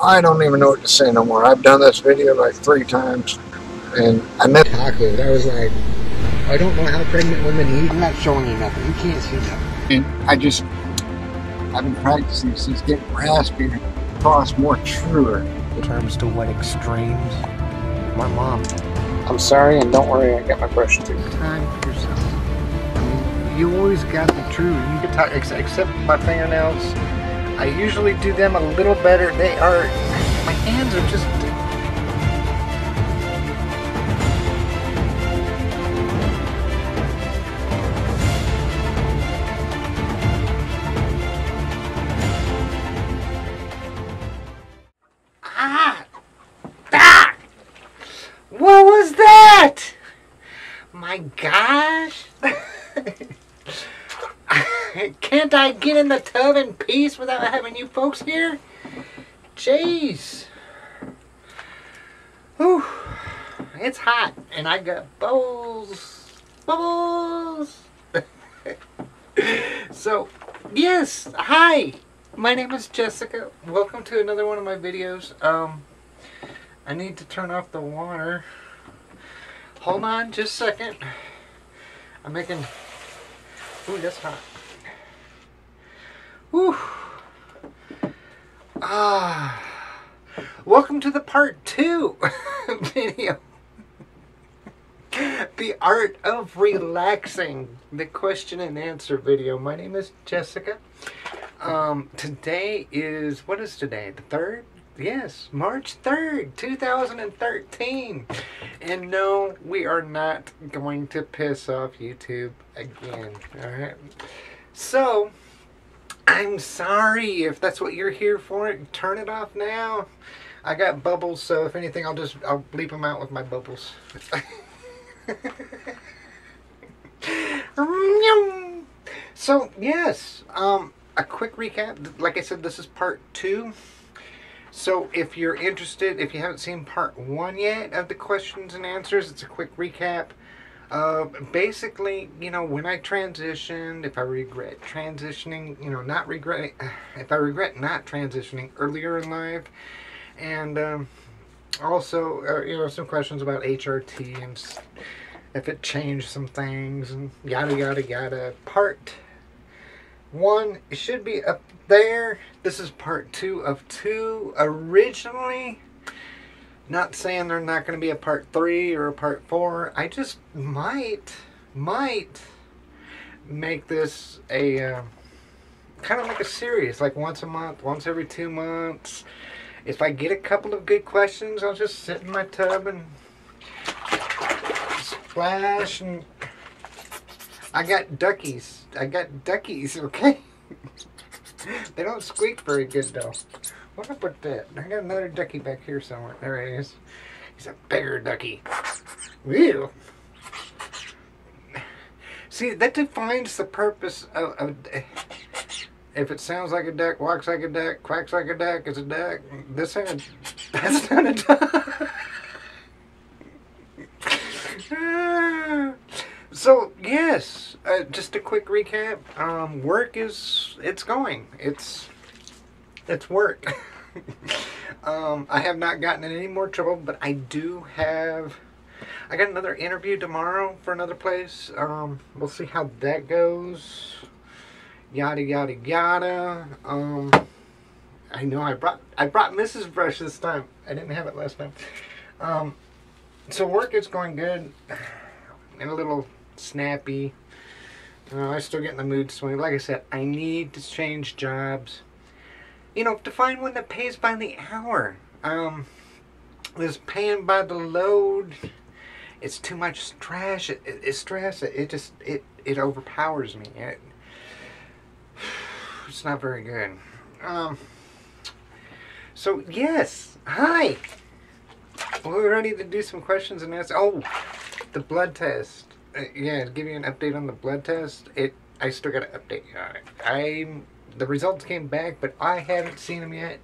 I don't even know what to say no more. I've done this video like 3 times, and I never talked with it. I was like, I don't know how pregnant women eat. I'm not showing you nothing. You can't see nothing. And I've been practicing since getting raspy, across more truer. In terms to what extremes? My mom. I'm sorry, and don't worry, I got my brush too. Time for yourself. I mean, you always got the truth. You can talk, except my fingernails. I usually do them a little better. My hands are just... What was that? My gosh. Can't I get in the tub in peace without having you folks here? Jeez. Whew. It's hot and I got bubbles. Bubbles. So, yes. Hi. My name is Jessica. Welcome to another one of my videos. I need to turn off the water. Hold on just a second. I'm making... Ooh, that's hot. Whew. Welcome to the part 2 video. The art of relaxing. The question and answer video. My name is Jessica. Today is... What is today? The 3rd? Yes, March 3rd, 2013. And no, we are not going to piss off YouTube again. Alright? So, I'm sorry if that's what you're here for. Turn it off now. I got bubbles, so if anything, I'll bleep them out with my bubbles. So, yes, a quick recap. Like I said, this is part 2. So if you're interested, if you haven't seen part 1 yet of the questions and answers, it's a quick recap. Basically, you know, when I transitioned, if I regret transitioning, you know, if I regret not transitioning earlier in life, and also, you know, some questions about HRT and if it changed some things and yada yada yada. Part 1, it should be up there. This is part 2 of 2. Originally, not saying there's not going to be a part 3 or a part 4. I just might make this a kind of like a series, like once a month, once every 2 months. If I get a couple of good questions, I'll just sit in my tub and splash. And I got duckies. Okay? They don't squeak very good though. What up with that? I got another ducky back here somewhere. There he is. He's a bigger ducky. Ew. See, that defines the purpose of if it sounds like a duck, walks like a duck, quacks like a duck, it's a duck. That's not a duck. So, yes, just a quick recap. Work it's going. It's work. I have not gotten in any more trouble, but I got another interview tomorrow for another place. We'll see how that goes. Yada, yada, yada. I know I brought Mrs. Brush this time. I didn't have it last time. So work is going good. And a little snappy. I still get in the mood swing. Like I said, I need to change jobs. You know, to find one that pays by the hour. This paying by the load, it's too much stress. It overpowers me. It's not very good. So yes, hi. We're ready to do some questions and answers. Oh, the blood test. Yeah, to give you an update on the blood test. I still got to update you on it. The results came back, but I haven't seen them yet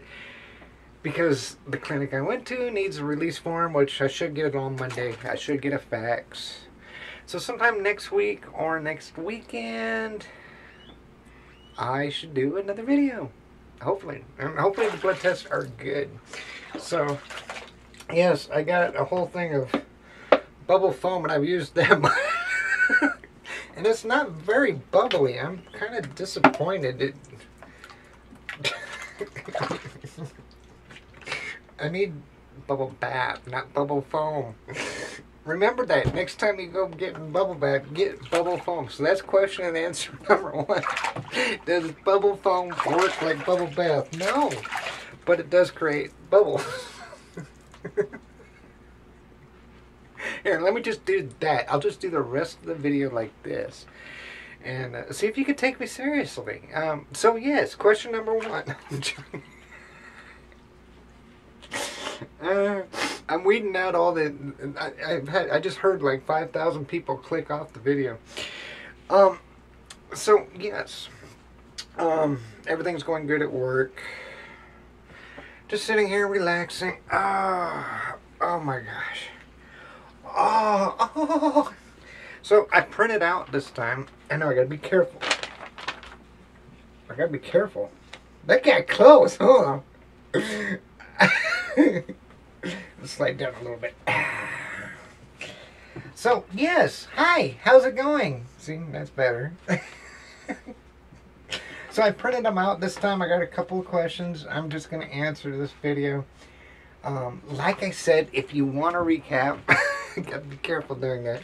because the clinic I went to needs a release form, which I should get it on Monday. I should get a fax. So sometime next week or next weekend, I should do another video. Hopefully. And hopefully the blood tests are good. So, yes, I got a whole thing of bubble foam, and I've used them. And it's not very bubbly. I'm kind of disappointed. I need bubble bath, not bubble foam. Remember that. Next time you go get in bubble bath, get bubble foam. So that's question and answer number 1. Does bubble foam work like bubble bath? No. But it does create bubbles. Here, let me just do that. I'll just do the rest of the video like this. And see if you can take me seriously. So yes, question number 1. I'm weeding out all the. I just heard like 5,000 people click off the video. So yes, everything's going good at work. Just sitting here relaxing. Oh my gosh. Oh. So I printed out this time. I know I gotta be careful. I gotta be careful. That got close. Hold on. Let's slide down a little bit. So yes, hi. How's it going? See, that's better. So I printed them out this time. I got a couple of questions. I'm just gonna answer this video. Like I said, if you want to recap, gotta be careful doing that.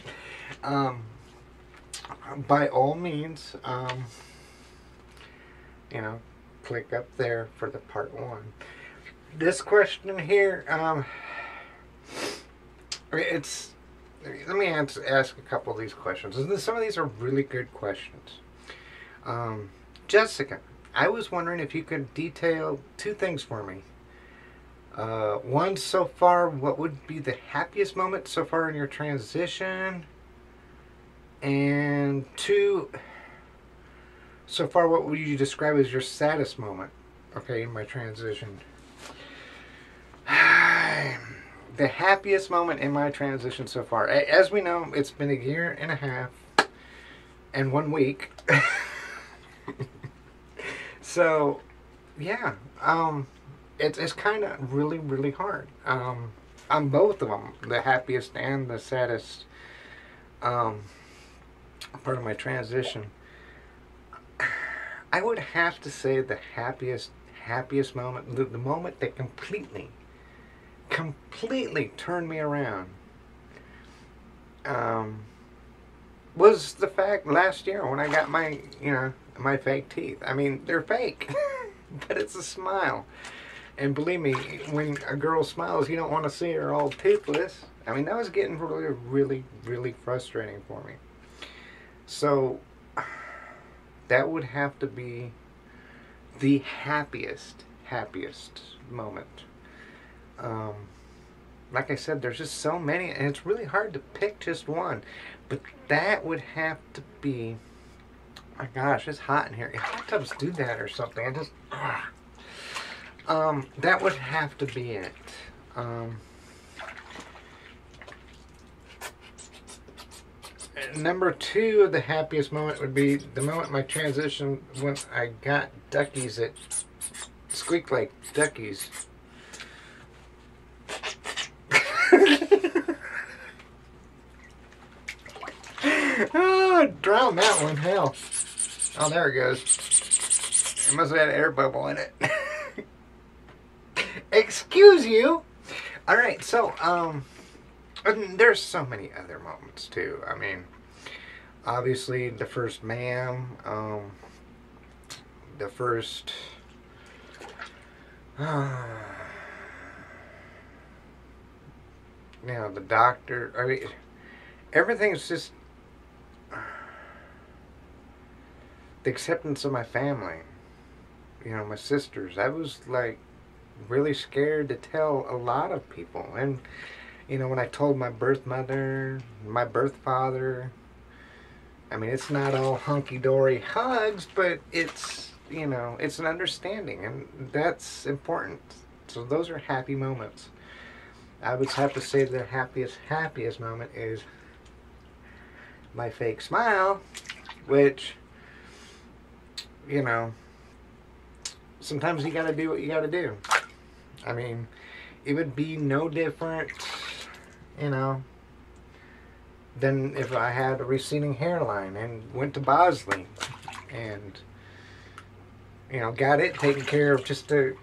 By all means, you know, click up there for the part 1. This question here, it's. Let me ask a couple of these questions. Some of these are really good questions. Jessica, I was wondering if you could detail 2 things for me. 1, so far, what would be the happiest moment so far in your transition? And 2, so far, what would you describe as your saddest moment? Okay, in my transition. The happiest moment in my transition so far. As we know, it's been 1.5 years and 1 week. So, yeah. It's kind of really hard. On both of them, the happiest and the saddest part of my transition. I would have to say the happiest moment, the moment that completely turned me around, was the fact last year when I got my, my fake teeth. I mean, they're fake, but it's a smile. And believe me, when a girl smiles, you don't want to see her all toothless. I mean, that was getting really frustrating for me. So, that would have to be the happiest moment. Like I said, there's just so many, and it's really hard to pick just one. But that would have to be, oh my gosh, it's hot in here. Hot tubs do that or something. I just, that would have to be it. Number 2 of the happiest moment would be the moment my transition when I got duckies that squeak like duckies. Oh, drown that one, hell. Oh, there it goes. It must have had an air bubble in it. Excuse you. Alright, so, there's so many other moments, too. I mean, obviously, the first ma'am, the first, the doctor. I mean, everything's just the acceptance of my family, my sisters. I was like really scared to tell a lot of people. And when I told my birth mother, my birth father, I mean, it's not all hunky-dory hugs, but it's it's an understanding, and that's important. So those are happy moments. I would have to say the happiest moment is my fake smile, which sometimes you gotta do what you gotta do. I mean, it would be no different, you know, than if I had a receding hairline and went to Bosley and, you know, got it taken care of just to,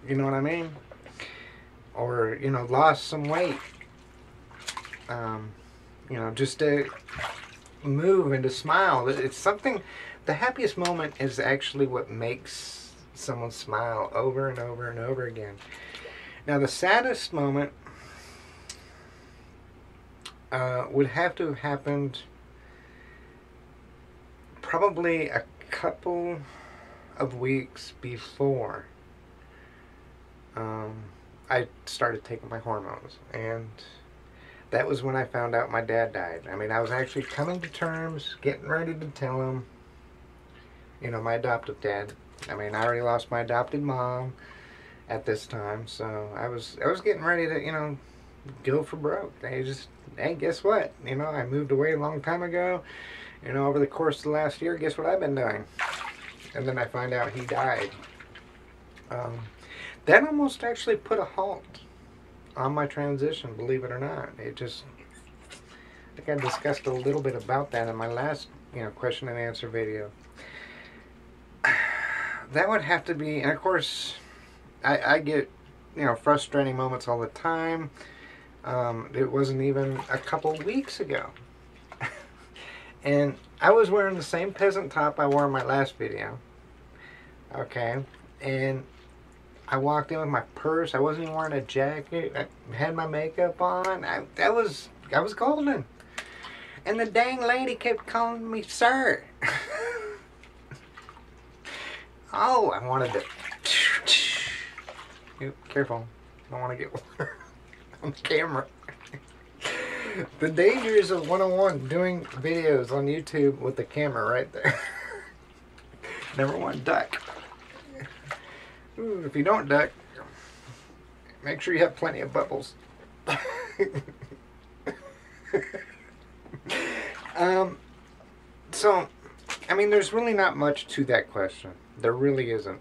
you know what I mean? Or, you know, lost some weight. You know, just to move and to smile. It's something, the happiest moment is actually what makes someone smile over and over and over again. Now, the saddest moment would have to have happened probably a couple of weeks before I started taking my hormones, and that was when I found out my dad died. I mean, I was actually coming to terms, getting ready to tell him, you know, my adoptive dad. I mean, I already lost my adopted mom at this time, so I was getting ready to, you know, go for broke. Hey, guess what? You know, I moved away a long time ago. You know, over the course of the last year, guess what I've been doing? And then I find out he died. That almost actually put a halt on my transition, believe it or not. It just, I think I discussed a little bit about that in my last, you know, question and answer video. That would have to be, and of course, I get, you know, frustrating moments all the time. It wasn't even a couple weeks ago. And I was wearing the same peasant top I wore in my last video. Okay, and I walked in with my purse. I wasn't even wearing a jacket. I had my makeup on. I was golden. And the dang lady kept calling me sir. Oh, I wanted to. Careful. I don't want to get water on the camera. The dangers of 101 doing videos on YouTube with the camera right there. Number one, duck. Ooh, if you don't duck, make sure you have plenty of bubbles. So, I mean, there's really not much to that question. There really isn't.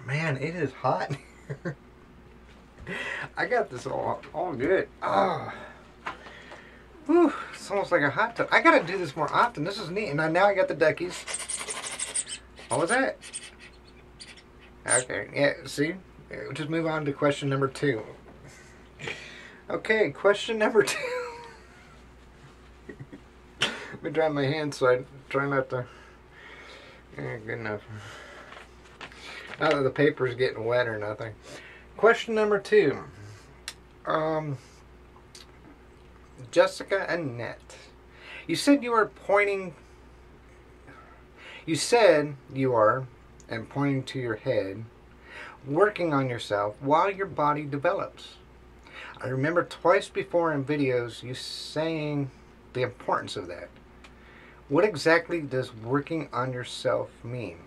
Man, it is hot here. I got this all good. Oh. Whew, it's almost like a hot tub. I gotta do this more often. This is neat. And now I got the duckies. What was that? Okay, yeah, see? We'll just move on to question number 2. Okay, question number 2. Let me dry my hands so I try not to... Yeah, good enough. Not that the paper's getting wet or nothing. Question number 2. Jessica Annette. You said you are pointing... You said you are, and pointing to your head, working on yourself while your body develops. I remember twice before in videos you saying the importance of that. What exactly does working on yourself mean?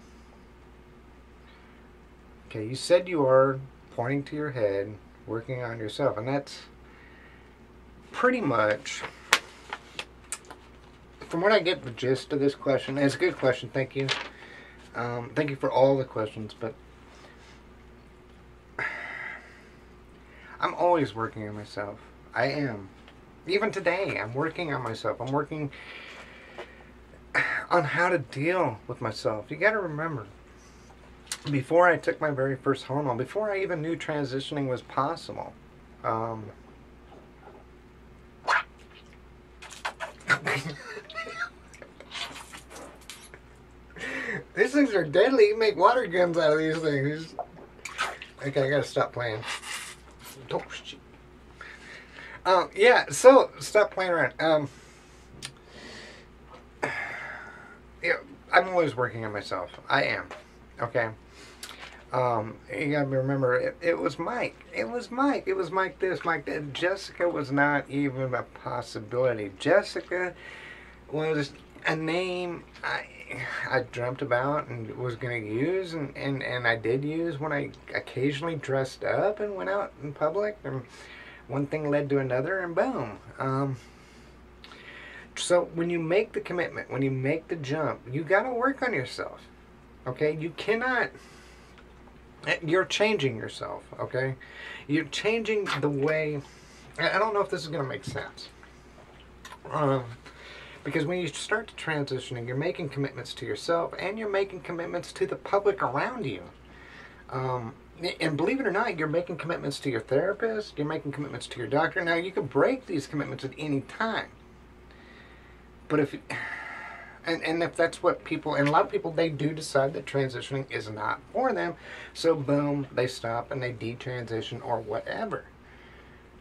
Okay, you said you are pointing to your head, working on yourself, and that's pretty much, from what I get the gist of this question, and it's a good question, thank you. Thank you for all the questions, but I'm always working on myself. I am. Even today, I'm working on myself. I'm working on how to deal with myself. You gotta remember, before I took my very first hormone, before I even knew transitioning was possible, these things are deadly. You make water guns out of these things. Okay, I gotta stop playing. Oh, shit. Yeah, so stop playing around. Yeah, I'm always working on myself. I am. Okay. You gotta remember, it was Mike. It was Mike. It was Mike this, Mike that. Jessica was not even a possibility. Jessica was a name I dreamt about and was going to use, and I did use when I occasionally dressed up and went out in public, and one thing led to another, and boom. So when you make the commitment, when you make the jump, you got to work on yourself. Okay, you cannot. You're changing yourself. Okay, you're changing the way. I don't know if this is going to make sense. Because when you start transitioning, you're making commitments to yourself and you're making commitments to the public around you. And believe it or not, you're making commitments to your therapist, you're making commitments to your doctor. Now, you can break these commitments at any time. But and if that's what people, and a lot of people, they do decide that transitioning is not for them. So, boom, they stop and they detransition or whatever.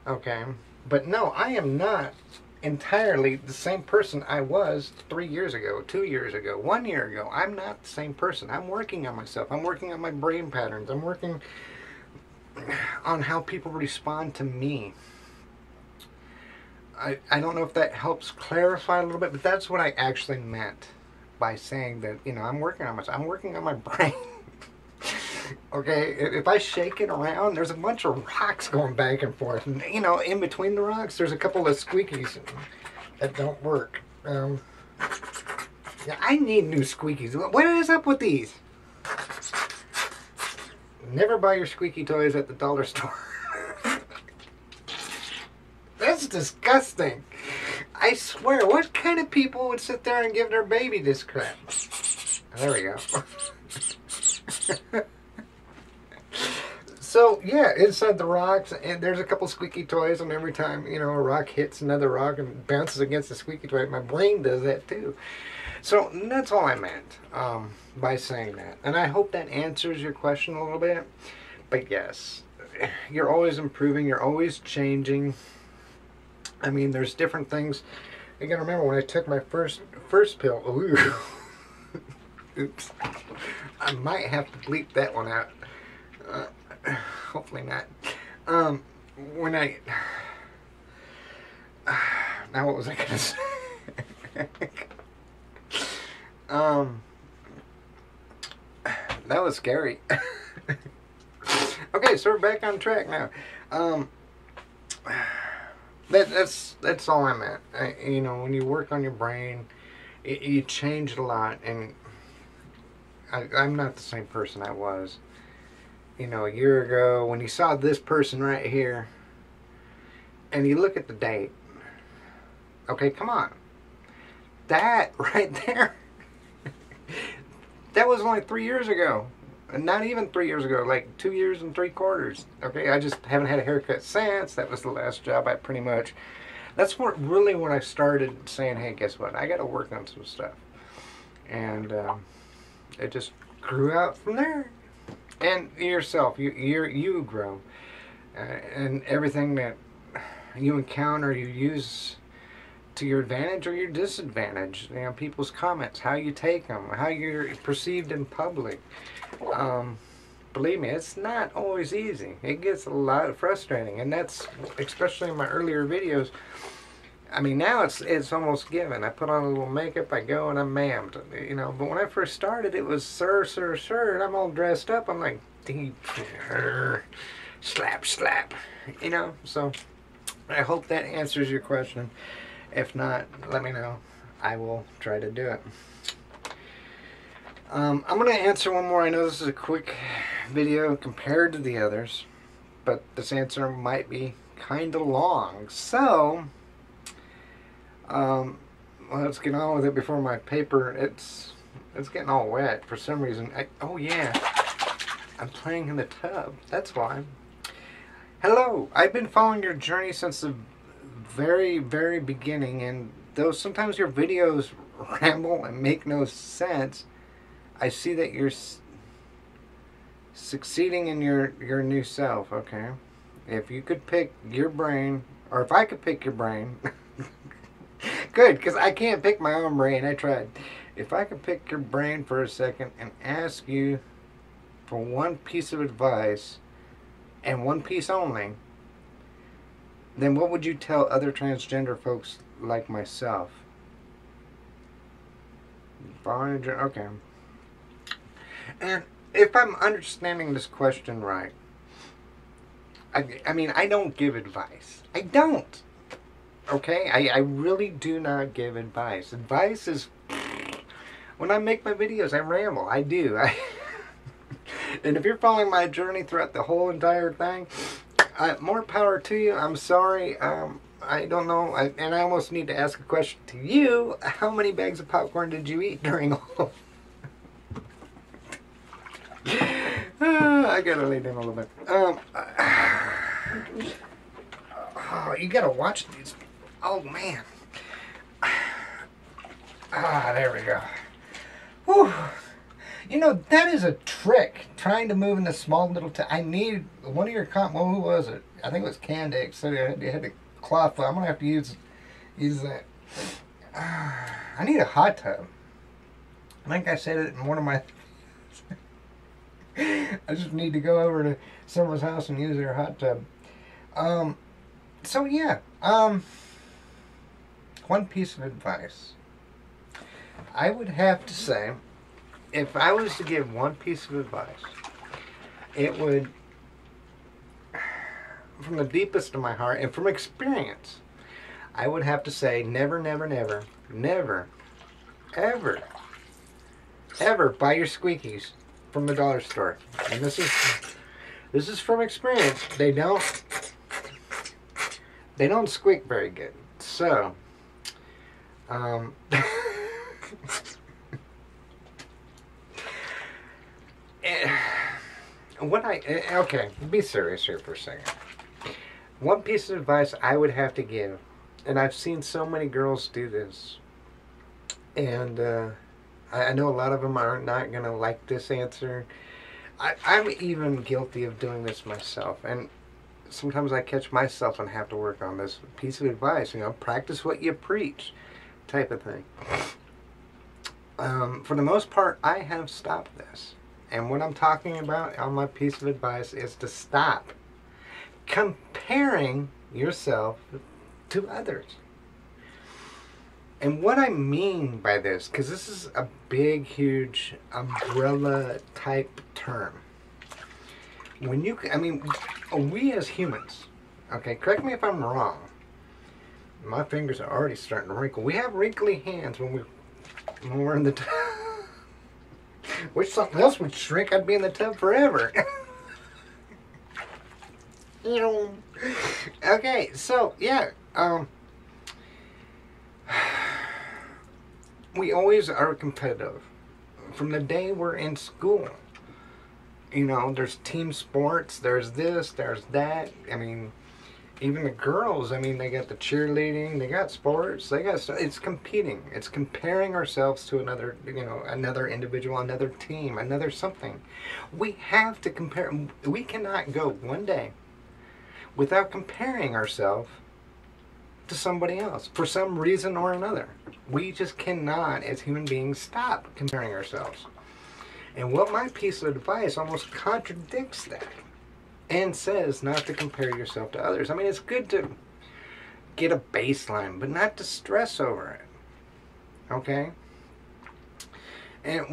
Okay? But no, I am not entirely the same person I was 3 years ago, 2 years ago, 1 year ago. I'm not the same person. I'm working on myself. I'm working on my brain patterns. I'm working on how people respond to me. I don't know if that helps clarify a little bit, but that's what I actually meant by saying that, you know, I'm working on myself. I'm working on my brain. Okay, if I shake it around, there's a bunch of rocks going back and forth. And, you know, in between the rocks, there's a couple of squeakies that don't work. Yeah, I need new squeakies. What is up with these? Never buy your squeaky toys at the dollar store. That's disgusting. I swear, what kind of people would sit there and give their baby this crap? There we go. So, yeah, inside the rocks, and there's a couple squeaky toys, and every time, you know, a rock hits another rock and bounces against the squeaky toy, my brain does that too. So, that's all I meant by saying that. And I hope that answers your question a little bit. But yes, you're always improving, you're always changing. I mean, there's different things. You gotta remember, when I took my first pill, ooh, oops, I might have to bleep that one out. Hopefully not. When I... Now what was I gonna say? That was scary. Okay, so we're back on track now. That's all I meant. You know, when you work on your brain, you change a lot, and I'm not the same person I was, you know, a year ago. When you saw this person right here, and you look at the date, okay, come on, that right there, that was only 3 years ago. And not even 3 years ago, like 2 years and 3/4. Okay, I just haven't had a haircut since. That was the last job I pretty much... That's really when I started saying, hey, guess what? I got to work on some stuff. And it just grew out from there. And yourself, you grow. And everything that you encounter, you use to your advantage or your disadvantage. You know, people's comments, how you take them, how you're perceived in public. Believe me, it's not always easy. It gets a lot frustrating, and that's especially in my earlier videos. I mean, now it's almost given. I put on a little makeup, I go, and I'm mammed, you know. But when I first started, it was sir, sir, sir, and I'm all dressed up. I'm like, slap, slap, you know. So I hope that answers your question. If not, let me know. I will try to do it. I'm going to answer one more. I know this is a quick video compared to the others, but this answer might be kind of long. So, let's get on with it before my paper, it's getting all wet for some reason. Oh yeah, I'm playing in the tub. That's why. Hello, I've been following your journey since the very, very beginning, and though sometimes your videos ramble and make no sense, I see that you're succeeding in your new self. Okay, if you could pick your brain, or if I could pick your brain, good, because I can't pick my own brain. I tried. If I could pick your brain for a second and ask you for one piece of advice, and one piece only, then what would you tell other transgender folks like myself? Okay. And if I'm understanding this question right, I mean, I don't give advice. I don't. Okay? I really do not give advice. Advice is... When I make my videos, I ramble. I do. And if you're following my journey throughout the whole entire thing, more power to you. I'm sorry. I don't know. And I almost need to ask a question to you. How many bags of popcorn did you eat during all? I gotta lay down a little bit. Oh, you gotta watch these. Oh, man. There we go. Whew. You know, that is a trick, trying to move in the small little I need one of your well, who was it? I think it was Candex. So you had to cloth. I'm gonna have to use that. I need a hot tub. I think I said it in one of my. I just need to go over to someone's house and use their hot tub. So yeah. One piece of advice. I would have to say, if I was to give one piece of advice, it would, from the deepest of my heart and from experience, I would have to say never, never, never, never, ever, ever buy your squeakies from the dollar store. And this is from experience. They don't squeak very good. So, okay, be serious here for a second. One piece of advice I would have to give, and I've seen so many girls do this, and I know a lot of them are not going to like this answer. I'm even guilty of doing this myself, and sometimes I catch myself and have to work on this piece of advice, practice what you preach type of thing. For the most part, I have stopped this. And what I'm talking about on my piece of advice is to stop comparing yourself to others. And what I mean by this, because this is a big, huge umbrella type term. We as humans, okay, correct me if I'm wrong. My fingers are already starting to wrinkle. We have wrinkly hands when we're in the tub. Wish something else would shrink. I'd be in the tub forever. Okay, so yeah, we always are competitive from the day we're in school. There's team sports, there's this, there's that. Even the girls, they got the cheerleading, they got sports, it's competing. It's comparing ourselves to another, another individual, another team, another something. We have to compare. We cannot go one day without comparing ourselves to somebody else for some reason or another. We just cannot, as human beings, stop comparing ourselves. And what my piece of advice almost contradicts that and says not to compare yourself to others. It's good to get a baseline, but not to stress over it. Okay? And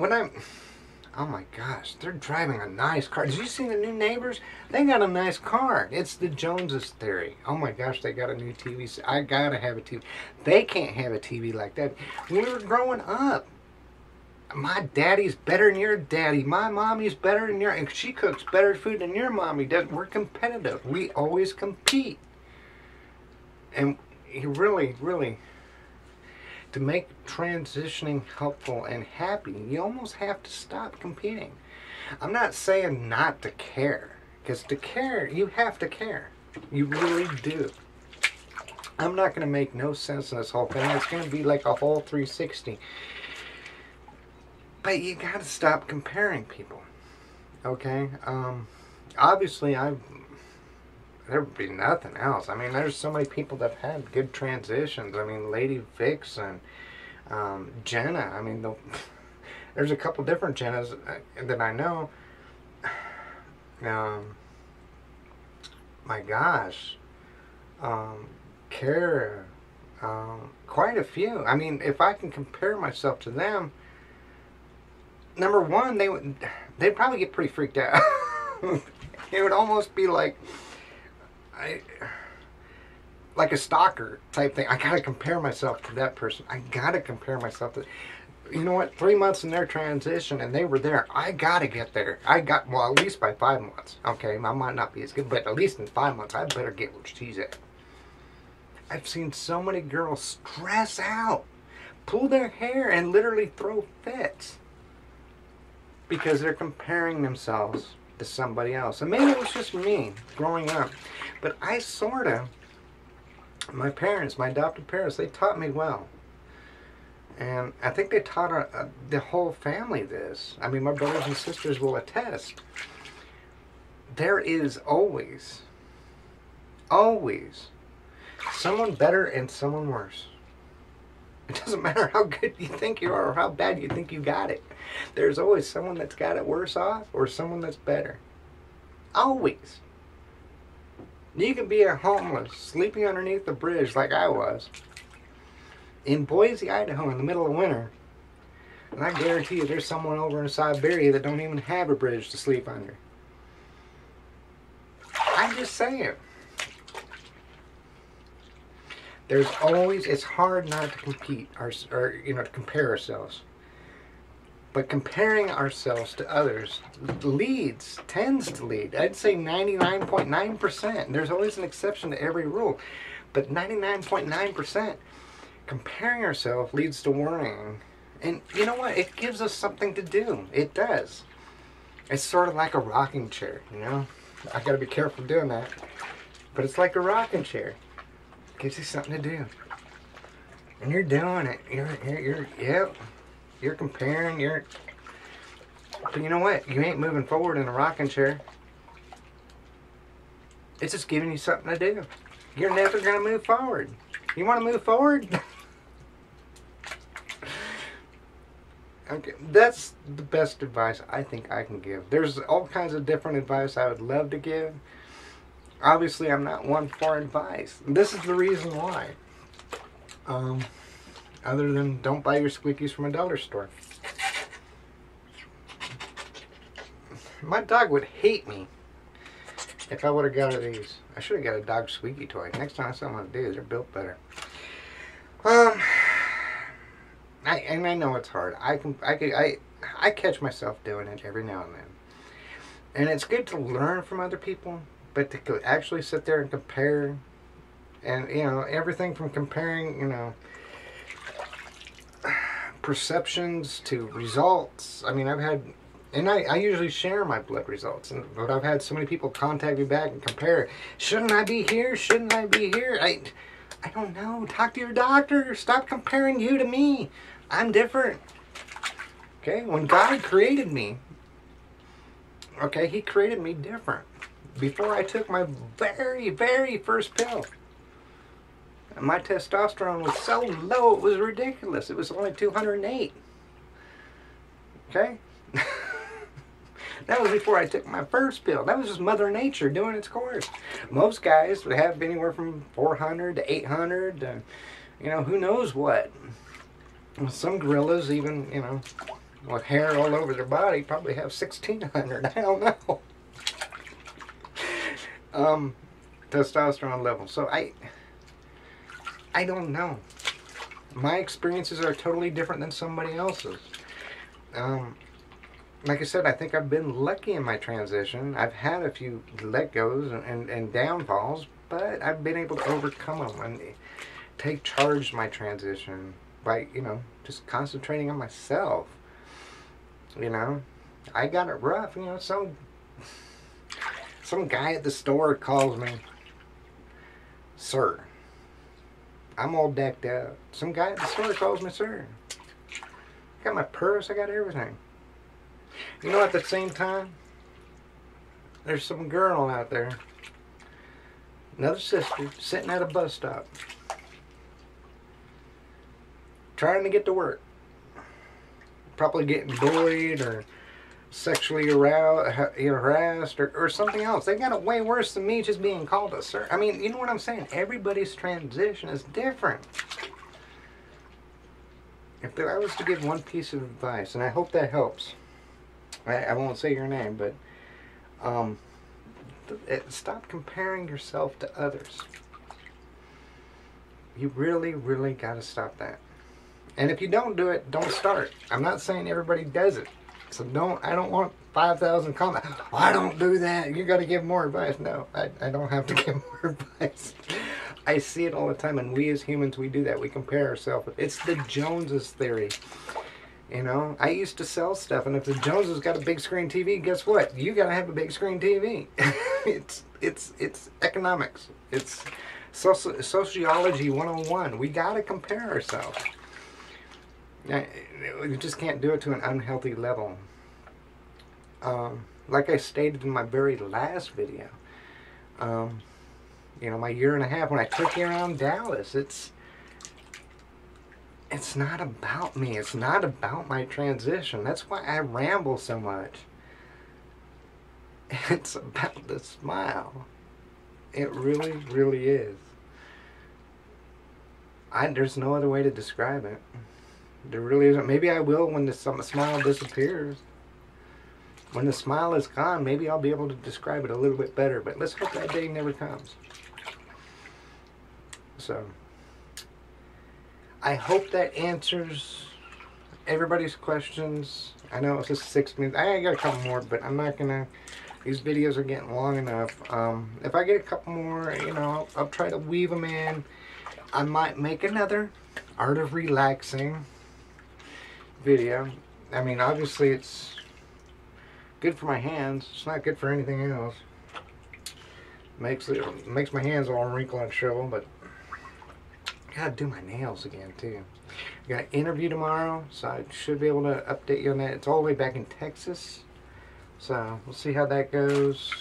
oh my gosh, they're driving a nice car. Did you see the new neighbors? They got a nice car. It's the Joneses theory. Oh my gosh, they got a new TV. I gotta have a TV. They can't have a TV like that. When we were growing up, my daddy's better than your daddy. My mommy's better than your, and she cooks better food than your mommy does. We're competitive. We always compete. And you really, to make transitioning helpful and happy, you almost have to stop competing. I'm not saying not to care, because to care, you have to care. You really do. I'm not going to make no sense in this whole thing. It's going to be like a whole 360. But you got to stop comparing people. Okay? Obviously, there would be nothing else. There's so many people that have had good transitions. Lady Vix and Jenna. There's a couple different Jennas that I know. My gosh. Kara. Quite a few. If I can compare myself to them, number one, they'd probably get pretty freaked out. It would almost be like a stalker type thing. I gotta compare myself to that person. I gotta compare myself to. you know what? 3 months in their transition, and they were there. I gotta get there. Well, at least by 5 months. Okay, I might not be as good, but at least in 5 months, I better get where she's at. I've seen so many girls stress out, pull their hair, and literally throw fits because they're comparing themselves to somebody else. And maybe it was just me growing up, but my adopted parents, they taught me well. And I think they taught the whole family this. I mean, my brothers and sisters will attest. There is always someone better and someone worse. It doesn't matter how good you think you are or how bad you think you got it. There's always someone that's got it worse off or someone that's better. Always. You can be a homeless, sleeping underneath the bridge like I was, in Boise, Idaho in the middle of winter. And I guarantee you there's someone over in Siberia that don't even have a bridge to sleep under. I'm just saying. It's hard not to compete or to compare ourselves. But comparing ourselves to others tends to lead. I'd say 99.9%. There's always an exception to every rule. But 99.9%, comparing ourselves leads to worrying. And you know what? It gives us something to do. It does. It's sort of like a rocking chair, you know? I gotta be careful doing that. But it's like a rocking chair. It gives you something to do. And you're doing it. You're comparing, but you know what? You ain't moving forward in a rocking chair. It's just giving you something to do. You're never going to move forward. You want to move forward? Okay, that's the best advice I think I can give. There's all kinds of different advice I would love to give. Obviously, I'm not one for advice. This is the reason why. Other than don't buy your squeakies from a dollar store. My dog would hate me if I would have got these. I should have got a dog squeaky toy. Next time I saw them do, they're built better. I know it's hard. I catch myself doing it every now and then. And it's good to learn from other people, but to actually sit there and compare, and everything from comparing, perceptions to results. I mean, I usually share my blood results, but I've had so many people contact me back and compare. Shouldn't I be here? Shouldn't I be here? I don't know. Talk to your doctor. Stop comparing you to me. I'm different. Okay? When God created me, okay, He created me different. Before I took my very, very first pill, my testosterone was so low, it was ridiculous. It was only 208. Okay? That was before I took my first pill. That was just Mother Nature doing its course. Most guys would have anywhere from 400 to 800 to, who knows what. Some gorillas even, with hair all over their body probably have 1600. I don't know. Testosterone level. So I don't know. My experiences are totally different than somebody else's. Like I said, I think I've been lucky in my transition. I've had a few let-goes and downfalls, but I've been able to overcome them and take charge of my transition by, just concentrating on myself. I got it rough. Some guy at the store calls me, "Sir." I'm all decked out. Some guy at the store calls me sir. I got my purse, I got everything. At the same time, there's some girl out there, another sister, sitting at a bus stop, trying to get to work. Probably getting bullied or sexually harassed or something else. They got it way worse than me just being called a sir. I mean, you know what I'm saying? Everybody's transition is different. If I was to give one piece of advice, and I hope that helps, I won't say your name, but stop comparing yourself to others. You really, really got to stop that. And if you don't do it, don't start. I'm not saying everybody does it. So I don't want 5,000 comments. Oh, I don't do that. You got to give more advice. No, I don't have to give more advice. I see it all the time, and we as humans, we do that. We compare ourselves. It's the Joneses theory. You know, I used to sell stuff, and if the Joneses got a big screen TV, guess what? You got to have a big screen TV. it's economics. It's sociology 101. We got to compare ourselves. You just can't do it to an unhealthy level. Like I stated in my very last video, you know, my year and a half when I took you around Dallas, it's not about me. It's not about my transition. That's why I ramble so much. It's about the smile. It really, really is. There's no other way to describe it. There really isn't. Maybe I will when the smile disappears. When the smile is gone, maybe I'll be able to describe it a little bit better. But let's hope that day never comes. So, I hope that answers everybody's questions. I know it's just 6 minutes. I got a couple more, but I'm not gonna. These videos are getting long enough. If I get a couple more, you know, I'll try to weave them in. I might make another Art of Relaxing video. I mean, obviously it's good for my hands. It's not good for anything else. Makes my hands all wrinkled and shriveled, but I gotta do my nails again too. I got an interview tomorrow, so I should be able to update you on that. It's all the way back in Texas, so we'll see how that goes.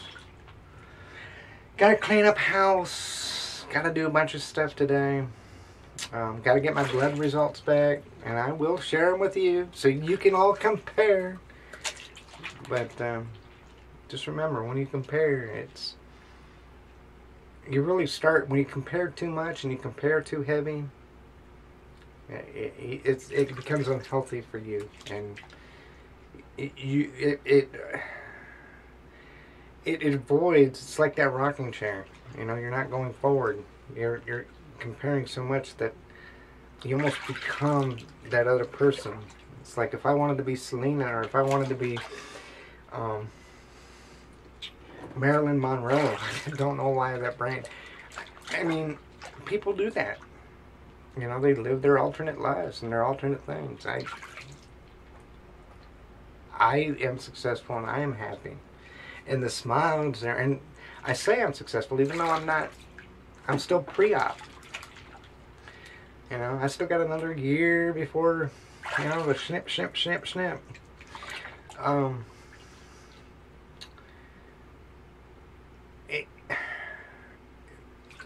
Gotta clean up house. Gotta do a bunch of stuff today. Gotta get my blood results back, and I will share them with you so you can all compare. But just remember, when you compare, you really start, when you compare too much and you compare too heavy, it becomes unhealthy for you, and it avoids. It's like that rocking chair. You know, you're not going forward. You're comparing so much that you almost become that other person. It's like if I wanted to be Selena, or if I wanted to be Marilyn Monroe. I don't know why that brain. I mean, people do that. You know, they live their alternate lives and their alternate things. I am successful and I am happy. And the smiles there, and I say I'm successful even though I'm not. I'm still pre-op. You know, I still got another year before, you know, the snip, snip, snip, snip.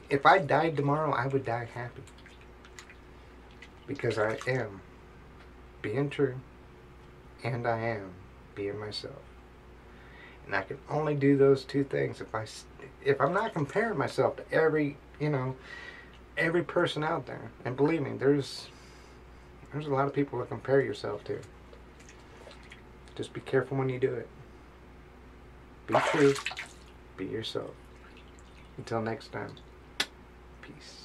If I died tomorrow, I would die happy. Because I am being true, and I am being myself. And I can only do those two things if I'm not comparing myself to every person out there. And believe me, there's a lot of people to compare yourself to. Just be careful when you do it. Be true. Be yourself. Until next time. Peace.